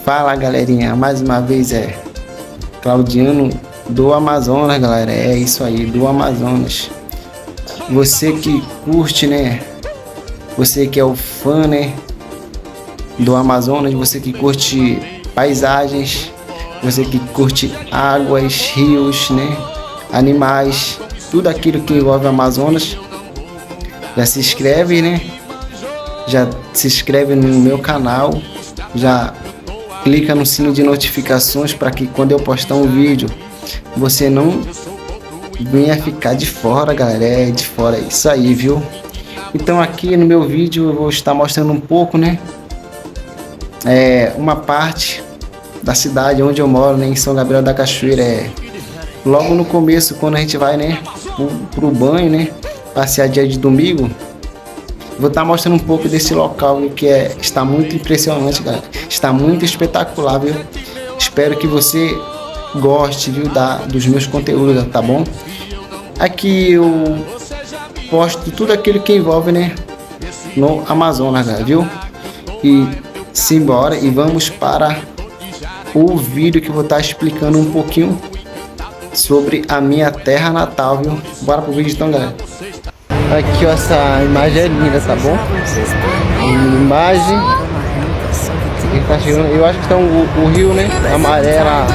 Fala galerinha, mais uma vez Claudiano do Amazonas, galera. É isso aí, do Amazonas. Você que curte, né? Você que é o fã, né? Do Amazonas, você que curte paisagens, você que curte águas, rios, né? Animais, tudo aquilo que envolve o Amazonas. Já se inscreve, né? Já se inscreve no meu canal, já clica no sino de notificações para que quando eu postar um vídeo você não venha ficar de fora, galera. É de fora, é isso aí, viu? Então aqui no meu vídeo eu vou estar mostrando um pouco, né? Uma parte da cidade onde eu moro, né? Em São Gabriel da Cachoeira. Logo no começo, quando a gente vai, né? Pro banho, né? Passear dia de domingo. Vou estar mostrando um pouco desse local que está muito impressionante, galera. Está muito espetacular, viu? Espero que você goste, viu, dos meus conteúdos, tá bom? Aqui eu posto tudo aquilo que envolve, né, no Amazonas, galera, viu? E simbora e vamos para o vídeo que eu vou estar explicando um pouquinho sobre a minha terra natal, viu? Bora pro vídeo então, galera. Aqui, ó, essa imagem é linda, tá bom? Imagem. Tá chegando, eu acho que tá o rio, né? A maré, ela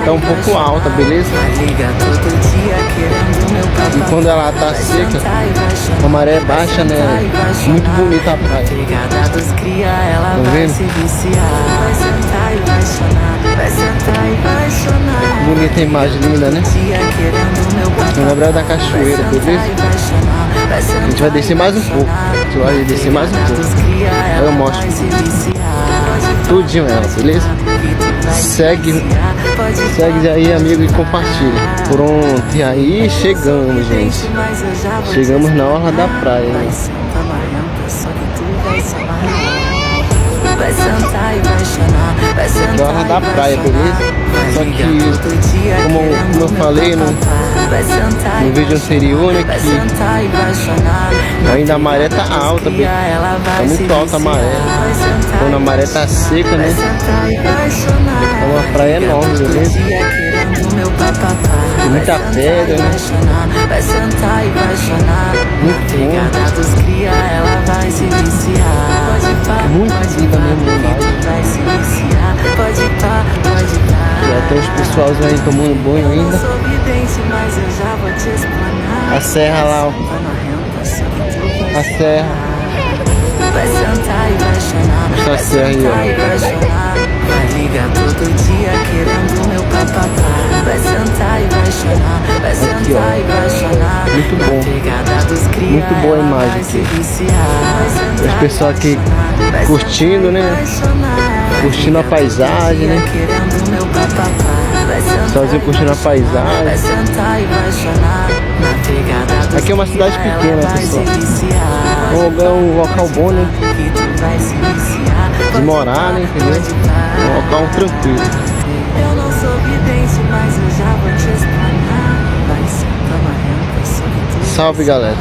tá um pouco alta, beleza? E quando ela tá seca, a maré é baixa, né? Muito bonita a praia. Tá vendo? Bonita imagem, linda, né? São Gabriel da Cachoeira, beleza? A gente vai descer mais um pouco. Aí eu mostro tudinho ela, beleza? Segue aí, amigo, e compartilha. Pronto, e aí chegamos, gente. Chegamos na orla da praia, né? Da orla da praia, beleza? Só que, como eu falei no vídeo anterior, né, que ainda a maré tá alta, tá muito alta a maré. Quando a maré tá seca, né, é uma praia enorme, beleza? Tem muita pedra, né? Muito bom. Muito linda mesmo. Já tem os pessoal aí tomando banho ainda. A serra lá, ó. A serra. Essa serra aí, ó. Vai ligar todo dia querendo meu papapá. Vai sentar e vai chorar. Vai sentar e vai chorar. Muito bom. Muito boa a imagem aqui. Os pessoal aqui curtindo, né? Curtindo a paisagem, né? Sozinho curtindo a paisagem. Aqui é uma cidade pequena, pessoal. Um local bom, né? De morar, né? Entendeu? Um local tranquilo. Eu não sou vidente, mas eu já vou te explanar. Salve, galera.